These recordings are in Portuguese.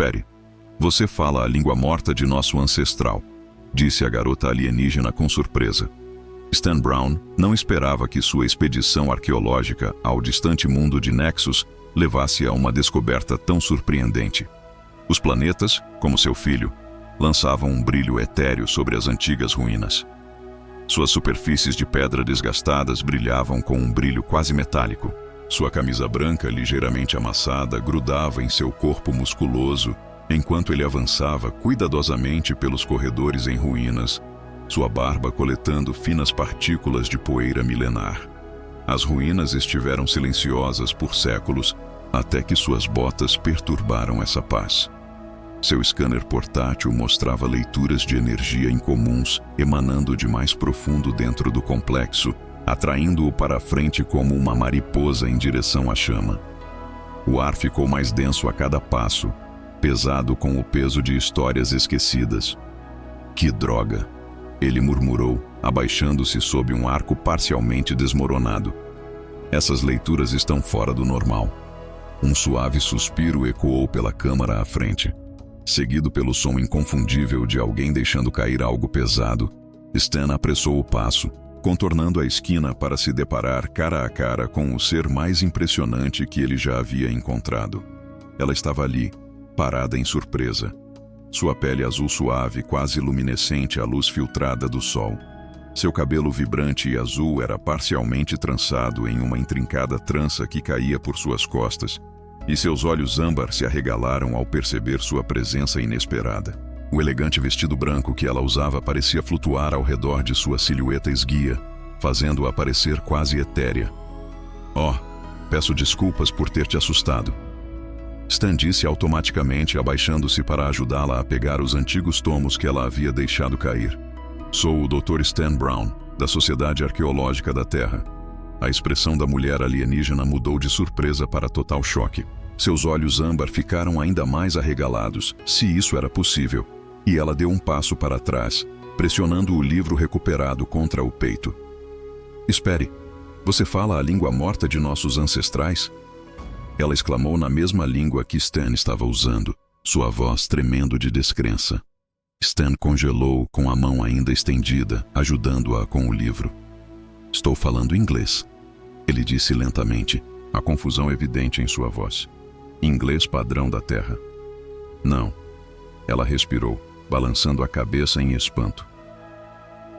Espere. Você fala a língua morta de nosso ancestral, disse a garota alienígena com surpresa. Stan Brown não esperava que sua expedição arqueológica ao distante mundo de Nexus levasse a uma descoberta tão surpreendente. Os planetas, como seu filho, lançavam um brilho etéreo sobre as antigas ruínas. Suas superfícies de pedra desgastadas brilhavam com um brilho quase metálico. Sua camisa branca, ligeiramente amassada, grudava em seu corpo musculoso, enquanto ele avançava cuidadosamente pelos corredores em ruínas, sua barba coletando finas partículas de poeira milenar. As ruínas estiveram silenciosas por séculos, até que suas botas perturbaram essa paz. Seu scanner portátil mostrava leituras de energia incomuns emanando de mais profundo dentro do complexo, atraindo-o para a frente como uma mariposa em direção à chama. O ar ficou mais denso a cada passo, pesado com o peso de histórias esquecidas. Que droga! Ele murmurou, abaixando-se sob um arco parcialmente desmoronado. Essas leituras estão fora do normal. Um suave suspiro ecoou pela câmara à frente. Seguido pelo som inconfundível de alguém deixando cair algo pesado, Stan apressou o passo, contornando a esquina para se deparar cara a cara com o ser mais impressionante que ele já havia encontrado. Ela estava ali, parada em surpresa. Sua pele azul suave, quase luminescente à luz filtrada do sol. Seu cabelo vibrante e azul era parcialmente trançado em uma intrincada trança que caía por suas costas, e seus olhos âmbar se arregalaram ao perceber sua presença inesperada. O elegante vestido branco que ela usava parecia flutuar ao redor de sua silhueta esguia, fazendo-a parecer quase etérea. Oh, peço desculpas por ter te assustado. Stan disse automaticamente, abaixando-se para ajudá-la a pegar os antigos tomos que ela havia deixado cair. Sou o Dr. Stan Brown, da Sociedade Arqueológica da Terra. A expressão da mulher alienígena mudou de surpresa para total choque. Seus olhos âmbar ficaram ainda mais arregalados, se isso era possível, e ela deu um passo para trás, pressionando o livro recuperado contra o peito. Espere, você fala a língua morta de nossos ancestrais? Ela exclamou na mesma língua que Stan estava usando, sua voz tremendo de descrença. Stan congelou com a mão ainda estendida, ajudando-a com o livro. Estou falando inglês, ele disse lentamente, a confusão evidente em sua voz. Inglês padrão da Terra. Não. Ela respirou, balançando a cabeça em espanto.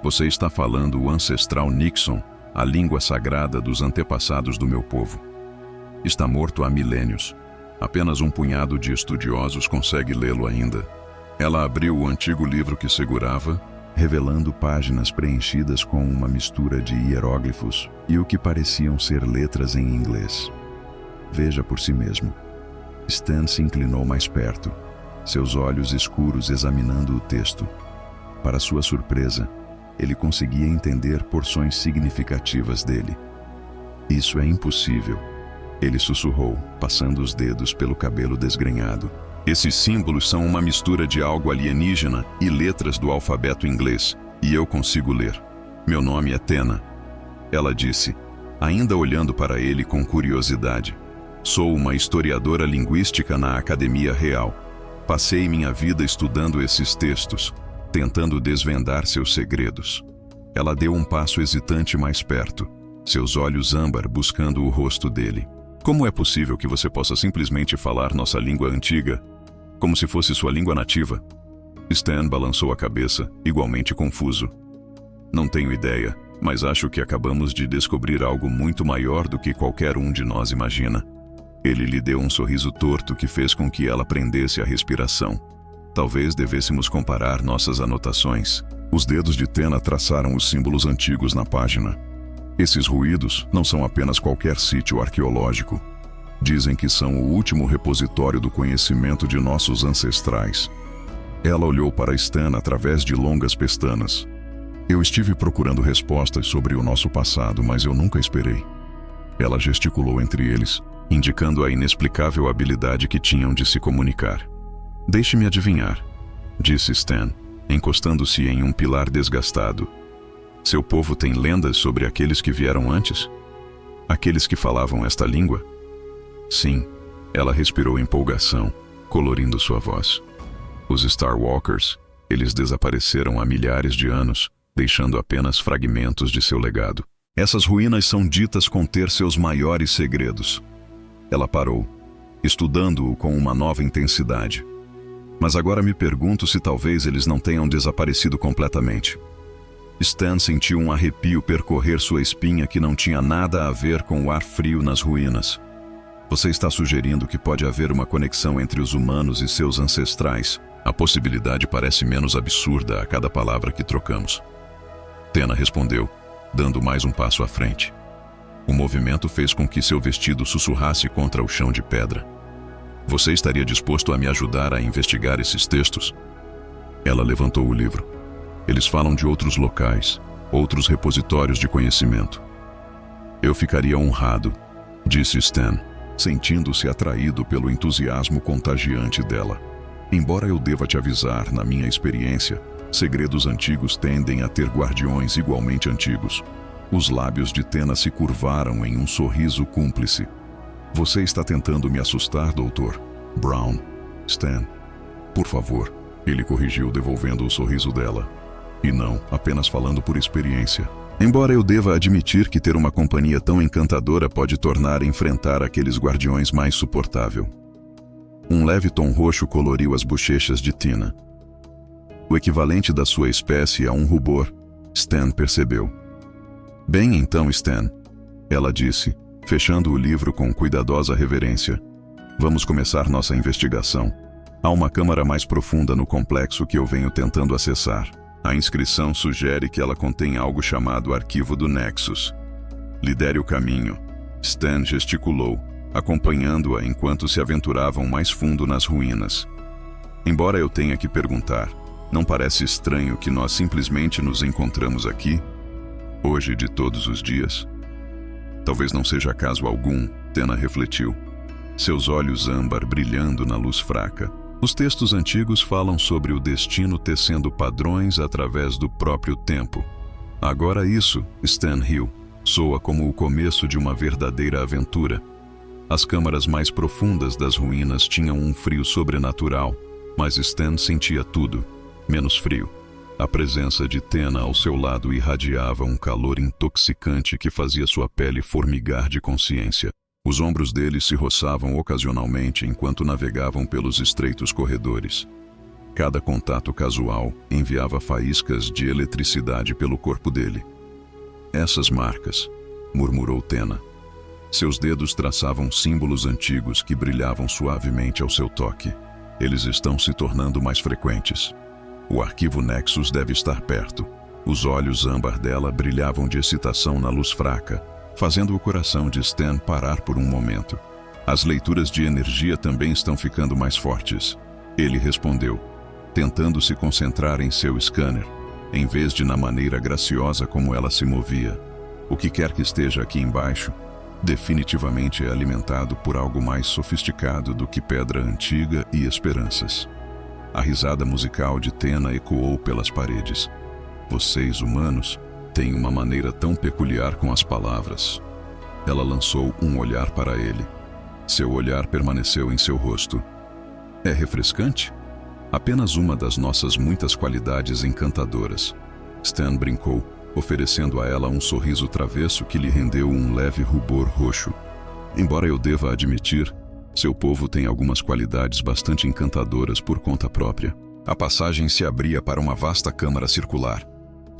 Você está falando o ancestral Nixon, a língua sagrada dos antepassados do meu povo. Está morto há milênios. Apenas um punhado de estudiosos consegue lê-lo ainda. Ela abriu o antigo livro que segurava, revelando páginas preenchidas com uma mistura de hieróglifos e o que pareciam ser letras em inglês. Veja por si mesmo. Stan se inclinou mais perto, seus olhos escuros examinando o texto. Para sua surpresa, ele conseguia entender porções significativas dele. Isso é impossível, ele sussurrou, passando os dedos pelo cabelo desgrenhado. Esses símbolos são uma mistura de algo alienígena e letras do alfabeto inglês, e eu consigo ler. Meu nome é Tena. Ela disse, ainda olhando para ele com curiosidade. Sou uma historiadora linguística na Academia Real. Passei minha vida estudando esses textos, tentando desvendar seus segredos. Ela deu um passo hesitante mais perto, seus olhos âmbar buscando o rosto dele. Como é possível que você possa simplesmente falar nossa língua antiga, como se fosse sua língua nativa? Stan balançou a cabeça, igualmente confuso. Não tenho ideia, mas acho que acabamos de descobrir algo muito maior do que qualquer um de nós imagina. Ele lhe deu um sorriso torto que fez com que ela prendesse a respiração. Talvez devêssemos comparar nossas anotações. Os dedos de Tena traçaram os símbolos antigos na página. Esses ruídos não são apenas qualquer sítio arqueológico. Dizem que são o último repositório do conhecimento de nossos ancestrais. Ela olhou para Stan através de longas pestanas. Eu estive procurando respostas sobre o nosso passado, mas eu nunca esperei. Ela gesticulou entre eles, indicando a inexplicável habilidade que tinham de se comunicar. Deixe-me adivinhar, disse Stan, encostando-se em um pilar desgastado. Seu povo tem lendas sobre aqueles que vieram antes? Aqueles que falavam esta língua? Sim, ela respirou empolgação, colorindo sua voz. Os Starwalkers, eles desapareceram há milhares de anos, deixando apenas fragmentos de seu legado. Essas ruínas são ditas conter seus maiores segredos. Ela parou, estudando-o com uma nova intensidade. Mas agora me pergunto se talvez eles não tenham desaparecido completamente. Stan sentiu um arrepio percorrer sua espinha que não tinha nada a ver com o ar frio nas ruínas. Você está sugerindo que pode haver uma conexão entre os humanos e seus ancestrais. A possibilidade parece menos absurda a cada palavra que trocamos. Tena respondeu, dando mais um passo à frente. O movimento fez com que seu vestido sussurrasse contra o chão de pedra. Você estaria disposto a me ajudar a investigar esses textos? Ela levantou o livro. Eles falam de outros locais, outros repositórios de conhecimento. Eu ficaria honrado, disse Stan, sentindo-se atraído pelo entusiasmo contagiante dela. Embora eu deva te avisar, na minha experiência, segredos antigos tendem a ter guardiões igualmente antigos. Os lábios de Tena se curvaram em um sorriso cúmplice. Você está tentando me assustar, doutor Brown. Stan, por favor, ele corrigiu, devolvendo o sorriso dela. E não, apenas falando por experiência. Embora eu deva admitir que ter uma companhia tão encantadora pode tornar enfrentar aqueles guardiões mais suportável. Um leve tom roxo coloriu as bochechas de Tina. O equivalente da sua espécie a um rubor, Stan percebeu. Bem então, Stan, ela disse, fechando o livro com cuidadosa reverência. Vamos começar nossa investigação. Há uma câmara mais profunda no complexo que eu venho tentando acessar. A inscrição sugere que ela contém algo chamado Arquivo do Nexus. Lidere o caminho. Stan gesticulou, acompanhando-a enquanto se aventuravam mais fundo nas ruínas. Embora eu tenha que perguntar, não parece estranho que nós simplesmente nos encontramos aqui? Hoje de todos os dias? Talvez não seja caso algum, Tena refletiu. Seus olhos âmbar brilhando na luz fraca. Os textos antigos falam sobre o destino tecendo padrões através do próprio tempo. Agora isso, Stan riu, soa como o começo de uma verdadeira aventura. As câmaras mais profundas das ruínas tinham um frio sobrenatural, mas Stan sentia tudo, menos frio. A presença de Tena ao seu lado irradiava um calor intoxicante que fazia sua pele formigar de consciência. Os ombros dele se roçavam ocasionalmente enquanto navegavam pelos estreitos corredores. Cada contato casual enviava faíscas de eletricidade pelo corpo dele. Essas marcas, murmurou Tena. Seus dedos traçavam símbolos antigos que brilhavam suavemente ao seu toque. Eles estão se tornando mais frequentes. O arquivo Nexus deve estar perto. Os olhos âmbar dela brilhavam de excitação na luz fraca, fazendo o coração de Stan parar por um momento. As leituras de energia também estão ficando mais fortes. Ele respondeu, tentando se concentrar em seu scanner, em vez de na maneira graciosa como ela se movia. O que quer que esteja aqui embaixo, definitivamente é alimentado por algo mais sofisticado do que pedra antiga e esperanças. A risada musical de Tena ecoou pelas paredes. Vocês, humanos, têm uma maneira tão peculiar com as palavras. Ela lançou um olhar para ele. Seu olhar permaneceu em seu rosto. É refrescante? Apenas uma das nossas muitas qualidades encantadoras. Stan brincou, oferecendo a ela um sorriso travesso que lhe rendeu um leve rubor roxo. Embora eu deva admitir, seu povo tem algumas qualidades bastante encantadoras por conta própria. A passagem se abria para uma vasta câmara circular.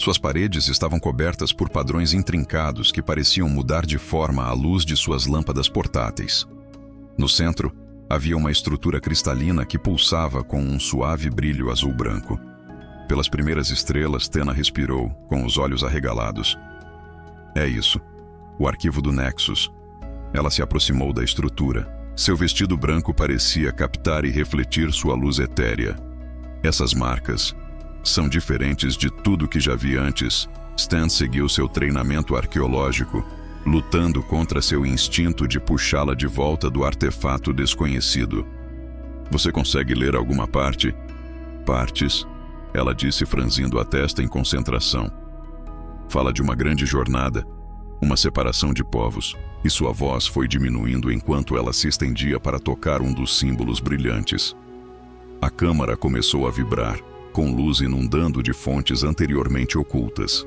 Suas paredes estavam cobertas por padrões intrincados que pareciam mudar de forma à luz de suas lâmpadas portáteis. No centro, havia uma estrutura cristalina que pulsava com um suave brilho azul-branco. Pelas primeiras estrelas, Tena respirou, com os olhos arregalados. É isso. O arquivo do Nexus. Ela se aproximou da estrutura. Seu vestido branco parecia captar e refletir sua luz etérea. Essas marcas são diferentes de tudo que já vi antes. Stan seguiu seu treinamento arqueológico, lutando contra seu instinto de puxá-la de volta do artefato desconhecido. Você consegue ler alguma parte? Partes, ela disse, franzindo a testa em concentração. Fala de uma grande jornada, uma separação de povos, e sua voz foi diminuindo enquanto ela se estendia para tocar um dos símbolos brilhantes. câmara começou a vibrar, com luz inundando de fontes anteriormente ocultas.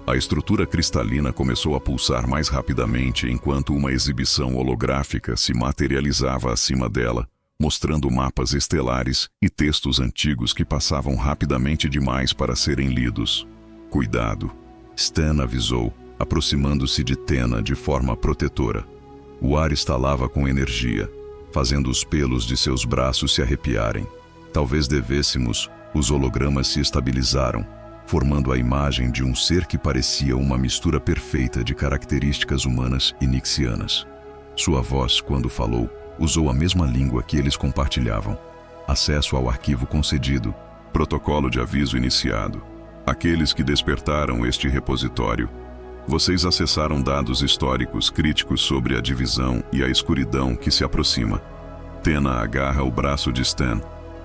A estrutura cristalina começou a pulsar mais rapidamente enquanto uma exibição holográfica se materializava acima dela, mostrando mapas estelares e textos antigos que passavam rapidamente demais para serem lidos. Cuidado, Stan avisou, aproximando-se de Tena de forma protetora. O ar estalava com energia, fazendo os pelos de seus braços se arrepiarem. Talvez devêssemos, os hologramas se estabilizaram, formando a imagem de um ser que parecia uma mistura perfeita de características humanas e nixianas. Sua voz, quando falou, usou a mesma língua que eles compartilhavam. Acesso ao arquivo concedido. Protocolo de aviso iniciado. Aqueles que despertaram este repositório. Vocês acessaram dados históricos críticos sobre a divisão e a escuridão que se aproxima. Tena agarra o braço de Stan,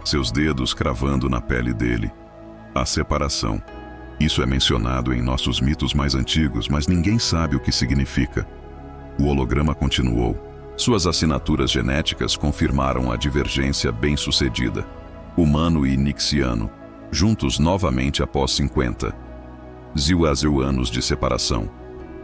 seus dedos cravando na pele dele. A separação. Isso é mencionado em nossos mitos mais antigos, mas ninguém sabe o que significa. O holograma continuou. Suas assinaturas genéticas confirmaram a divergência bem-sucedida. Humano e nixiano, juntos novamente após 50. Anos de separação.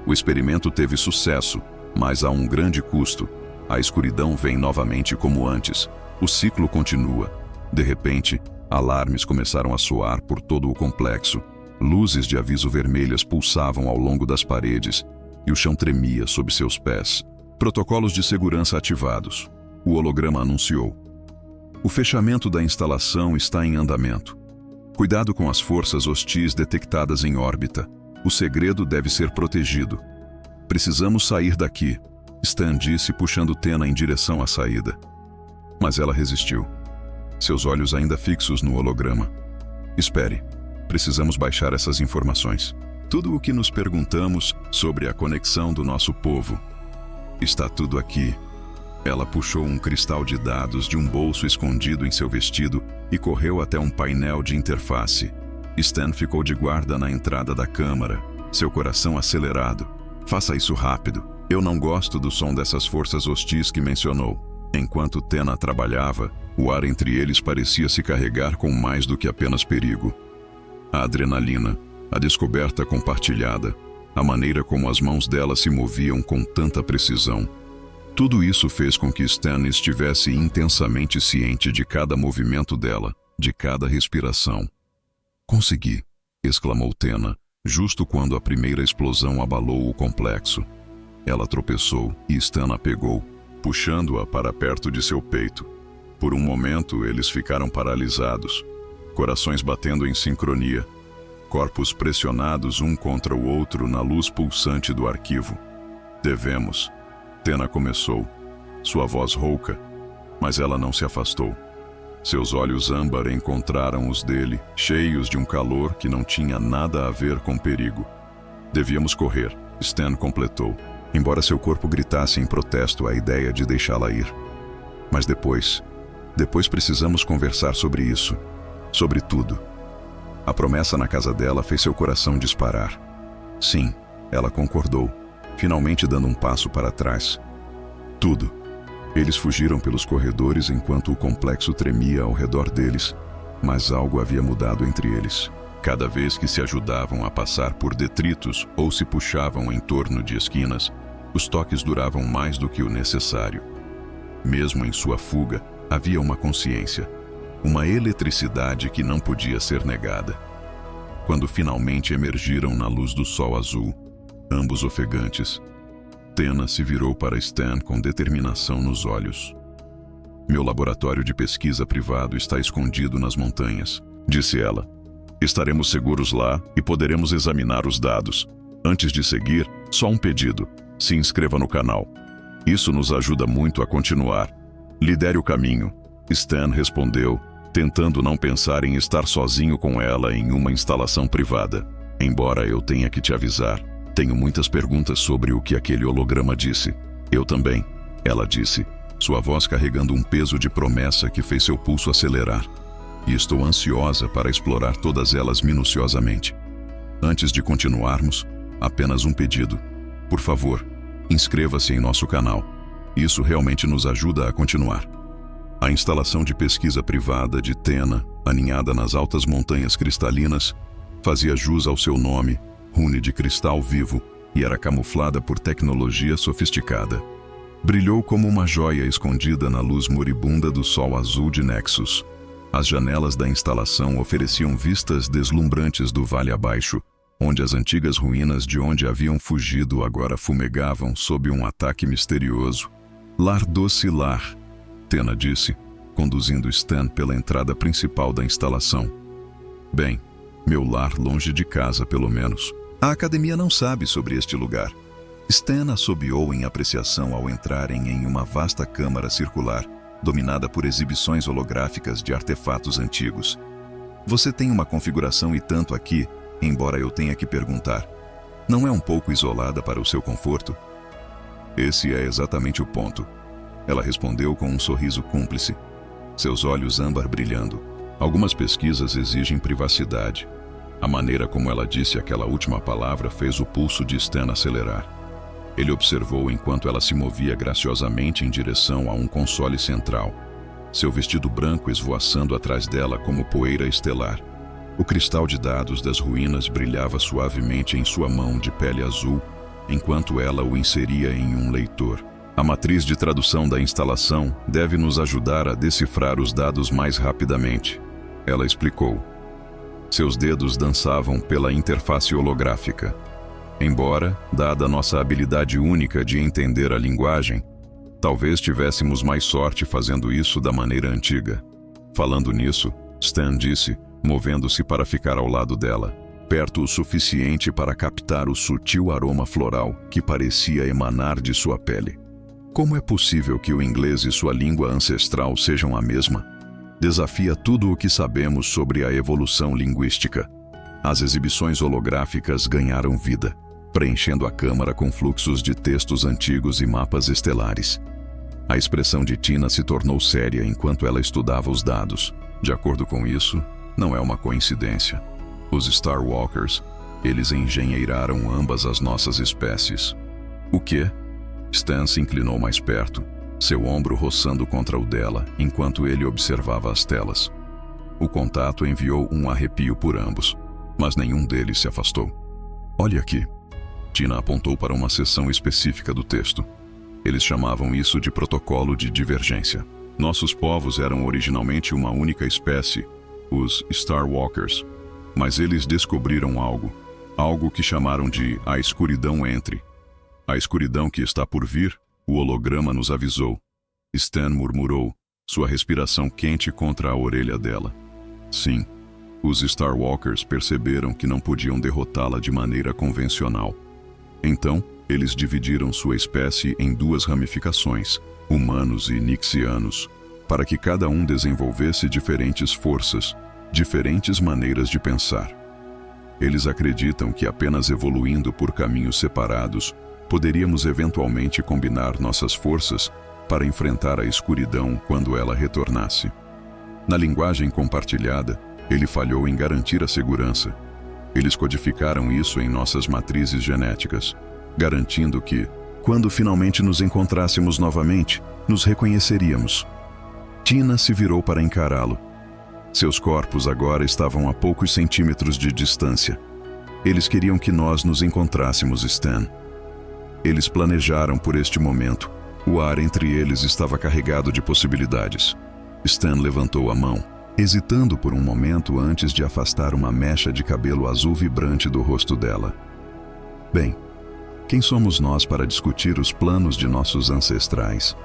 O experimento teve sucesso, mas a um grande custo. A escuridão vem novamente como antes. O ciclo continua. De repente, alarmes começaram a soar por todo o complexo. Luzes de aviso vermelhas pulsavam ao longo das paredes e o chão tremia sob seus pés. Protocolos de segurança ativados. O holograma anunciou. O fechamento da instalação está em andamento. Cuidado com as forças hostis detectadas em órbita. O segredo deve ser protegido. Precisamos sair daqui, Stan disse, puxando Tena em direção à saída. Mas ela resistiu. Seus olhos ainda fixos no holograma. Espere, precisamos baixar essas informações. Tudo o que nos perguntamos sobre a conexão do nosso povo. Está tudo aqui. Ela puxou um cristal de dados de um bolso escondido em seu vestido e correu até um painel de interface. Stan ficou de guarda na entrada da câmara, seu coração acelerado. Faça isso rápido. Eu não gosto do som dessas forças hostis que mencionou. Enquanto Tena trabalhava, o ar entre eles parecia se carregar com mais do que apenas perigo. A adrenalina, a descoberta compartilhada, a maneira como as mãos dela se moviam com tanta precisão. Tudo isso fez com que Stan estivesse intensamente ciente de cada movimento dela, de cada respiração. Consegui, exclamou Tena, justo quando a primeira explosão abalou o complexo. Ela tropeçou e Stan a pegou, puxando-a para perto de seu peito. Por um momento, eles ficaram paralisados, corações batendo em sincronia, corpos pressionados um contra o outro na luz pulsante do arquivo. Devemos. Tena começou, sua voz rouca, mas ela não se afastou. Seus olhos âmbar encontraram os dele, cheios de um calor que não tinha nada a ver com perigo. Devíamos correr, Stan completou, embora seu corpo gritasse em protesto à ideia de deixá-la ir. Mas depois precisamos conversar sobre isso, sobre tudo. A promessa na casa dela fez seu coração disparar. Sim, ela concordou, finalmente dando um passo para trás. Tudo. Eles fugiram pelos corredores enquanto o complexo tremia ao redor deles, mas algo havia mudado entre eles. Cada vez que se ajudavam a passar por detritos ou se puxavam em torno de esquinas, os toques duravam mais do que o necessário. Mesmo em sua fuga, havia uma consciência, uma eletricidade que não podia ser negada. Quando finalmente emergiram na luz do sol azul, ambos ofegantes, Tena se virou para Stan com determinação nos olhos. Meu laboratório de pesquisa privado está escondido nas montanhas, disse ela. Estaremos seguros lá e poderemos examinar os dados. Antes de seguir, só um pedido. Se inscreva no canal. Isso nos ajuda muito a continuar. Lidere o caminho. Stan respondeu, tentando não pensar em estar sozinho com ela em uma instalação privada. Embora eu tenha que te avisar, tenho muitas perguntas sobre o que aquele holograma disse. Eu também, ela disse, sua voz carregando um peso de promessa que fez seu pulso acelerar. E estou ansiosa para explorar todas elas minuciosamente. Antes de continuarmos, apenas um pedido. Por favor, inscreva-se em nosso canal. Isso realmente nos ajuda a continuar. A instalação de pesquisa privada de Tena, aninhada nas altas montanhas cristalinas, fazia jus ao seu nome, rune de cristal vivo, e era camuflada por tecnologia sofisticada. Brilhou como uma joia escondida na luz moribunda do sol azul de Nexus. As janelas da instalação ofereciam vistas deslumbrantes do vale abaixo, onde as antigas ruínas de onde haviam fugido agora fumegavam sob um ataque misterioso. Lar doce lar, Tena disse, conduzindo Stan pela entrada principal da instalação. Bem, meu lar longe de casa, pelo menos. A academia não sabe sobre este lugar. Stan assobiou em apreciação ao entrarem em uma vasta câmara circular, dominada por exibições holográficas de artefatos antigos. Você tem uma configuração e tanto aqui, embora eu tenha que perguntar. Não é um pouco isolada para o seu conforto? Esse é exatamente o ponto. Ela respondeu com um sorriso cúmplice, seus olhos âmbar brilhando. Algumas pesquisas exigem privacidade. A maneira como ela disse aquela última palavra fez o pulso de Stan acelerar. Ele observou enquanto ela se movia graciosamente em direção a um console central, seu vestido branco esvoaçando atrás dela como poeira estelar. O cristal de dados das ruínas brilhava suavemente em sua mão de pele azul, enquanto ela o inseria em um leitor. A matriz de tradução da instalação deve nos ajudar a decifrar os dados mais rapidamente, ela explicou. Seus dedos dançavam pela interface holográfica. Embora, dada nossa habilidade única de entender a linguagem, talvez tivéssemos mais sorte fazendo isso da maneira antiga. Falando nisso, Stan disse, movendo-se para ficar ao lado dela, perto o suficiente para captar o sutil aroma floral que parecia emanar de sua pele. Como é possível que o inglês e sua língua ancestral sejam a mesma? Desafia tudo o que sabemos sobre a evolução linguística. As exibições holográficas ganharam vida, preenchendo a câmara com fluxos de textos antigos e mapas estelares. A expressão de Tina se tornou séria enquanto ela estudava os dados. De acordo com isso, não é uma coincidência. Os Starwalkers, eles engenheiraram ambas as nossas espécies. O quê? Stan se inclinou mais perto, seu ombro roçando contra o dela, enquanto ele observava as telas. O contato enviou um arrepio por ambos, mas nenhum deles se afastou. Olhe aqui. Tina apontou para uma seção específica do texto. Eles chamavam isso de protocolo de divergência. Nossos povos eram originalmente uma única espécie, os Starwalkers, mas eles descobriram algo que chamaram de a escuridão entre. A escuridão que está por vir, o holograma nos avisou. Stan murmurou, sua respiração quente contra a orelha dela. Sim, os Starwalkers perceberam que não podiam derrotá-la de maneira convencional. Então, eles dividiram sua espécie em duas ramificações, humanos e nixianos, para que cada um desenvolvesse diferentes forças, diferentes maneiras de pensar. Eles acreditam que apenas evoluindo por caminhos separados, poderíamos eventualmente combinar nossas forças para enfrentar a escuridão quando ela retornasse. Na linguagem compartilhada, ele falhou em garantir a segurança. Eles codificaram isso em nossas matrizes genéticas, garantindo que, quando finalmente nos encontrássemos novamente, nos reconheceríamos. Tina se virou para encará-lo. Seus corpos agora estavam a poucos centímetros de distância. Eles queriam que nós nos encontrássemos, Stan. Eles planejaram por este momento. O ar entre eles estava carregado de possibilidades. Stan levantou a mão, hesitando por um momento antes de afastar uma mecha de cabelo azul vibrante do rosto dela. Bem, quem somos nós para discutir os planos de nossos ancestrais?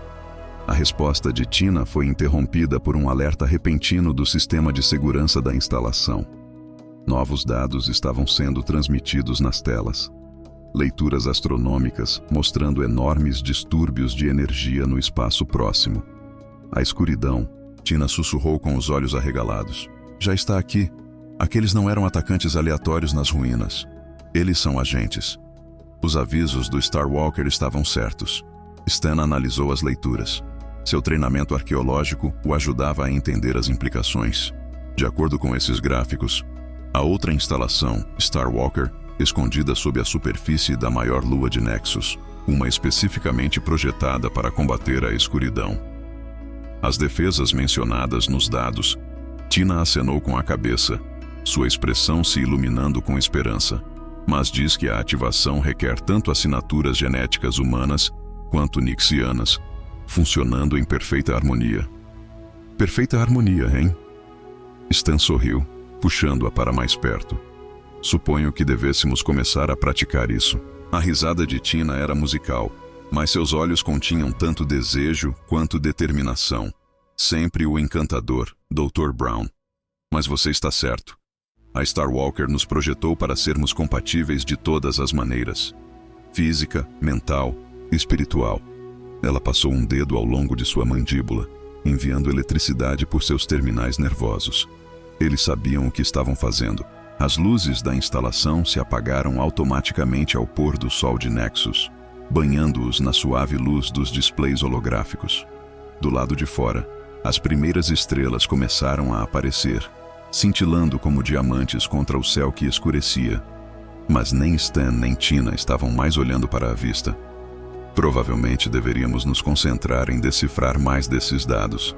A resposta de Tina foi interrompida por um alerta repentino do sistema de segurança da instalação. Novos dados estavam sendo transmitidos nas telas. Leituras astronômicas mostrando enormes distúrbios de energia no espaço próximo. A escuridão, Tina sussurrou com os olhos arregalados. Já está aqui. Aqueles não eram atacantes aleatórios nas ruínas. Eles são agentes. Os avisos do Starwalker estavam certos. Stan analisou as leituras. Seu treinamento arqueológico o ajudava a entender as implicações. De acordo com esses gráficos, a outra instalação, Starwalker, escondida sob a superfície da maior lua de Nexus, uma especificamente projetada para combater a escuridão. As defesas mencionadas nos dados. Tina acenou com a cabeça, sua expressão se iluminando com esperança, mas diz que a ativação requer tanto assinaturas genéticas humanas quanto nixianas, funcionando em perfeita harmonia. Perfeita harmonia, hein? Stan sorriu, puxando-a para mais perto. Suponho que devêssemos começar a praticar isso. A risada de Tina era musical, mas seus olhos continham tanto desejo quanto determinação. Sempre o encantador, Dr. Brown. Mas você está certo. A Starwalker nos projetou para sermos compatíveis de todas as maneiras. Física, mental, espiritual. Ela passou um dedo ao longo de sua mandíbula, enviando eletricidade por seus terminais nervosos. Eles sabiam o que estavam fazendo. As luzes da instalação se apagaram automaticamente ao pôr do sol de Nexus, banhando-os na suave luz dos displays holográficos. Do lado de fora, as primeiras estrelas começaram a aparecer, cintilando como diamantes contra o céu que escurecia. Mas nem Stan nem Tina estavam mais olhando para a vista. Provavelmente deveríamos nos concentrar em decifrar mais desses dados.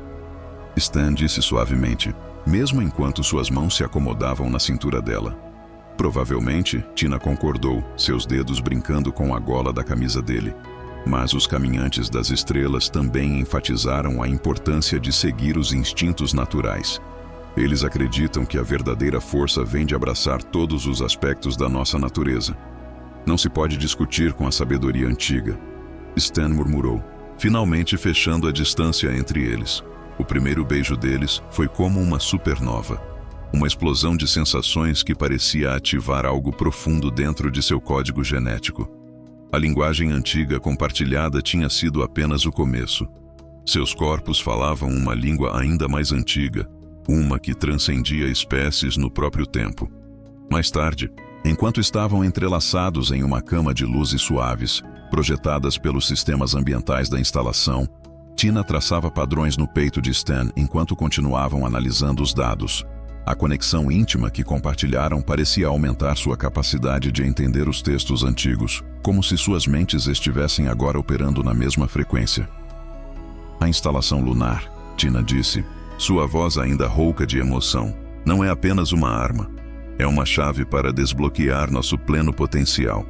Stan disse suavemente, mesmo enquanto suas mãos se acomodavam na cintura dela. Provavelmente, Tina concordou, seus dedos brincando com a gola da camisa dele. Mas os caminhantes das estrelas também enfatizaram a importância de seguir os instintos naturais. Eles acreditam que a verdadeira força vem de abraçar todos os aspectos da nossa natureza. Não se pode discutir com a sabedoria antiga. Stan murmurou, finalmente fechando a distância entre eles. O primeiro beijo deles foi como uma supernova. Uma explosão de sensações que parecia ativar algo profundo dentro de seu código genético. A linguagem antiga compartilhada tinha sido apenas o começo. Seus corpos falavam uma língua ainda mais antiga, uma que transcendia espécies no próprio tempo. Mais tarde, enquanto estavam entrelaçados em uma cama de luzes suaves, projetadas pelos sistemas ambientais da instalação, Tina traçava padrões no peito de Stan enquanto continuavam analisando os dados. A conexão íntima que compartilharam parecia aumentar sua capacidade de entender os textos antigos, como se suas mentes estivessem agora operando na mesma frequência. A instalação lunar, Tina disse, sua voz ainda rouca de emoção, não é apenas uma arma. É uma chave para desbloquear nosso pleno potencial.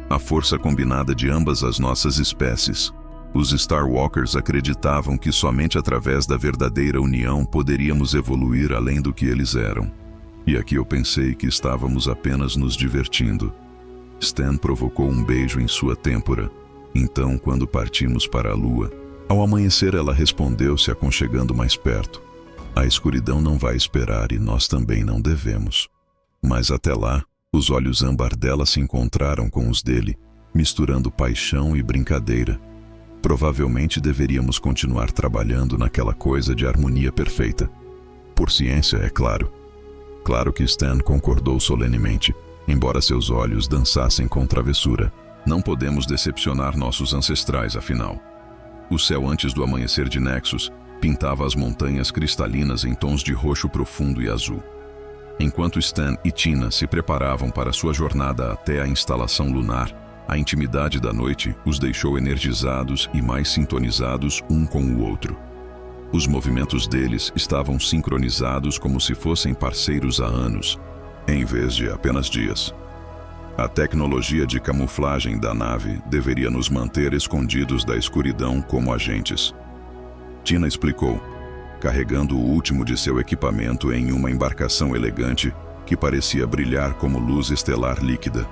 A força combinada de ambas as nossas espécies. Os Starwalkers acreditavam que somente através da verdadeira união poderíamos evoluir além do que eles eram. E aqui eu pensei que estávamos apenas nos divertindo. Stan provocou um beijo em sua têmpora. Então, quando partimos para a lua, ao amanhecer ela respondeu se aconchegando mais perto. A escuridão não vai esperar e nós também não devemos. Mas até lá, os olhos âmbar dela se encontraram com os dele, misturando paixão e brincadeira. Provavelmente deveríamos continuar trabalhando naquela coisa de harmonia perfeita. Por ciência, é claro. Claro que Stan concordou solenemente, embora seus olhos dançassem com travessura. Não podemos decepcionar nossos ancestrais, afinal. O céu antes do amanhecer de Nexus pintava as montanhas cristalinas em tons de roxo profundo e azul. Enquanto Stan e Tina se preparavam para sua jornada até a instalação lunar, a intimidade da noite os deixou energizados e mais sintonizados um com o outro. Os movimentos deles estavam sincronizados como se fossem parceiros há anos, em vez de apenas dias. A tecnologia de camuflagem da nave deveria nos manter escondidos da escuridão como agentes. Tina explicou, carregando o último de seu equipamento em uma embarcação elegante que parecia brilhar como luz estelar líquida.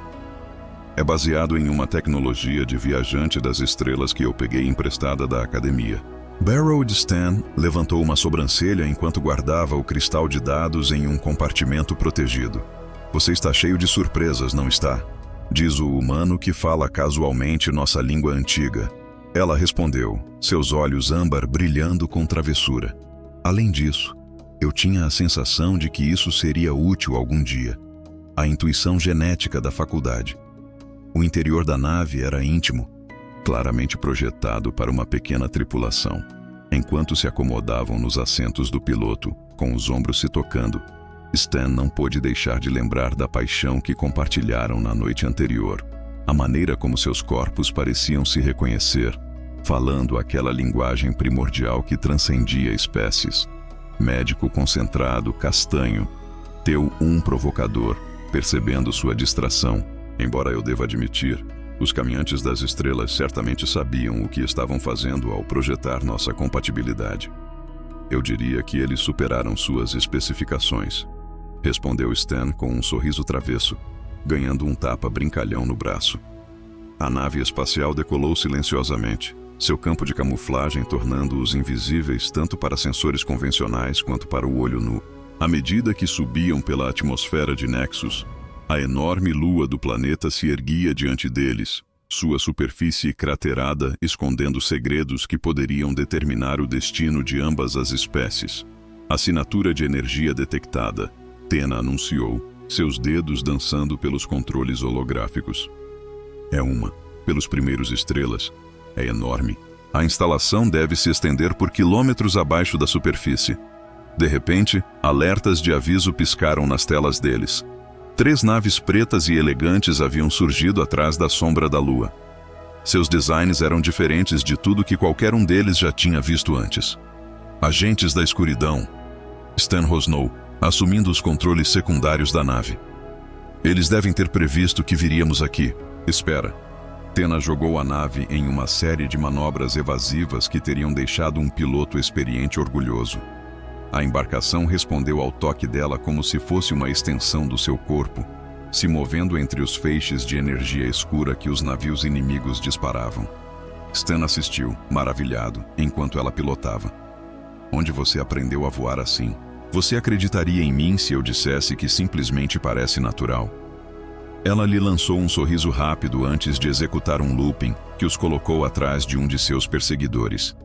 É baseado em uma tecnologia de viajante das estrelas que eu peguei emprestada da academia. Barrowed Stan levantou uma sobrancelha enquanto guardava o cristal de dados em um compartimento protegido. Você está cheio de surpresas, não está? Diz o humano que fala casualmente nossa língua antiga. Ela respondeu, seus olhos âmbar brilhando com travessura. Além disso, eu tinha a sensação de que isso seria útil algum dia. A intuição genética da faculdade. O interior da nave era íntimo, claramente projetado para uma pequena tripulação. Enquanto se acomodavam nos assentos do piloto, com os ombros se tocando, Stan não pôde deixar de lembrar da paixão que compartilharam na noite anterior. A maneira como seus corpos pareciam se reconhecer, falando aquela linguagem primordial que transcendia espécies. Médico concentrado, castanho, teu provocador, percebendo sua distração. Embora eu deva admitir, os caminhantes das estrelas certamente sabiam o que estavam fazendo ao projetar nossa compatibilidade. Eu diria que eles superaram suas especificações, respondeu Stan com um sorriso travesso, ganhando um tapa brincalhão no braço. A nave espacial decolou silenciosamente, seu campo de camuflagem tornando-os invisíveis tanto para sensores convencionais quanto para o olho nu. À medida que subiam pela atmosfera de Nexus, a enorme lua do planeta se erguia diante deles, sua superfície craterada escondendo segredos que poderiam determinar o destino de ambas as espécies. Assinatura de energia detectada, Tena anunciou, seus dedos dançando pelos controles holográficos. Pelos primeiros estrelas, é enorme. A instalação deve se estender por quilômetros abaixo da superfície. De repente, alertas de aviso piscaram nas telas deles. 3 naves pretas e elegantes haviam surgido atrás da sombra da lua. Seus designs eram diferentes de tudo que qualquer um deles já tinha visto antes. Agentes da escuridão, Stan rosnou, assumindo os controles secundários da nave. Eles devem ter previsto que viríamos aqui. Espera. Tena jogou a nave em uma série de manobras evasivas que teriam deixado um piloto experiente orgulhoso. A embarcação respondeu ao toque dela como se fosse uma extensão do seu corpo, se movendo entre os feixes de energia escura que os navios inimigos disparavam. Stan assistiu, maravilhado, enquanto ela pilotava. Onde você aprendeu a voar assim? Você acreditaria em mim se eu dissesse que simplesmente parece natural? Ela lhe lançou um sorriso rápido antes de executar um looping que os colocou atrás de um de seus perseguidores.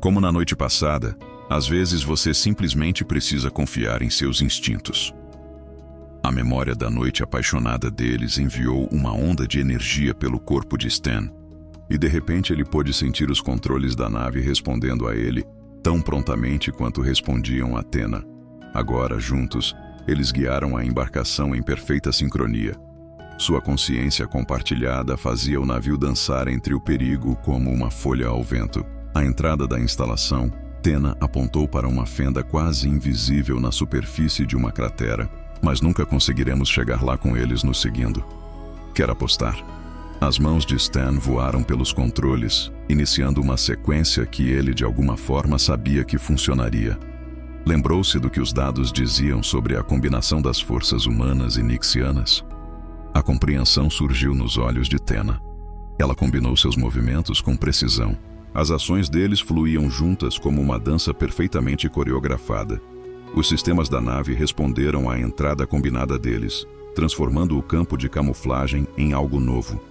Como na noite passada, às vezes você simplesmente precisa confiar em seus instintos. A memória da noite apaixonada deles enviou uma onda de energia pelo corpo de Stan, e de repente ele pôde sentir os controles da nave respondendo a ele tão prontamente quanto respondiam a Tena. Agora, juntos, eles guiaram a embarcação em perfeita sincronia. Sua consciência compartilhada fazia o navio dançar entre o perigo como uma folha ao vento. À entrada da instalação, Tena apontou para uma fenda quase invisível na superfície de uma cratera, mas nunca conseguiremos chegar lá com eles nos seguindo. Quer apostar? As mãos de Stan voaram pelos controles, iniciando uma sequência que ele de alguma forma sabia que funcionaria. Lembrou-se do que os dados diziam sobre a combinação das forças humanas e nixianas. A compreensão surgiu nos olhos de Tena. Ela combinou seus movimentos com precisão. As ações deles fluíam juntas como uma dança perfeitamente coreografada. Os sistemas da nave responderam à entrada combinada deles, transformando o campo de camuflagem em algo novo.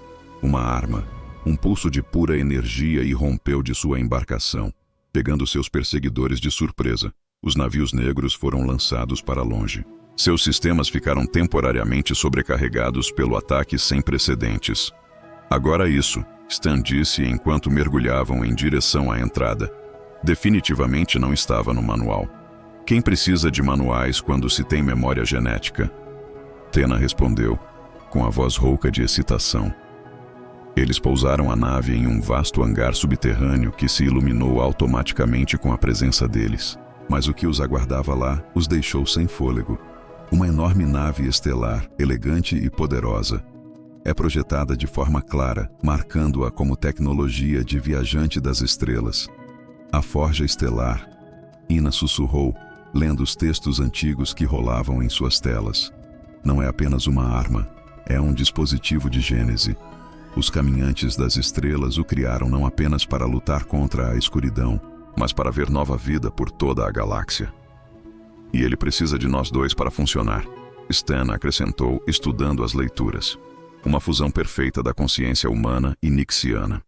Uma arma, um pulso de pura energia irrompeu de sua embarcação, pegando seus perseguidores de surpresa. Os navios negros foram lançados para longe. Seus sistemas ficaram temporariamente sobrecarregados pelo ataque sem precedentes. Agora isso, Stan disse enquanto mergulhavam em direção à entrada. Definitivamente não estava no manual. Quem precisa de manuais quando se tem memória genética? Tena respondeu, com a voz rouca de excitação. Eles pousaram a nave em um vasto hangar subterrâneo que se iluminou automaticamente com a presença deles. Mas o que os aguardava lá os deixou sem fôlego. Uma enorme nave estelar, elegante e poderosa. É projetada de forma clara, marcando-a como tecnologia de viajante das estrelas. A Forja Estelar. Ina sussurrou, lendo os textos antigos que rolavam em suas telas. Não é apenas uma arma, é um dispositivo de gênese. Os caminhantes das estrelas o criaram não apenas para lutar contra a escuridão, mas para ver nova vida por toda a galáxia. E ele precisa de nós dois para funcionar, Stan acrescentou, estudando as leituras. Uma fusão perfeita da consciência humana e nixiana.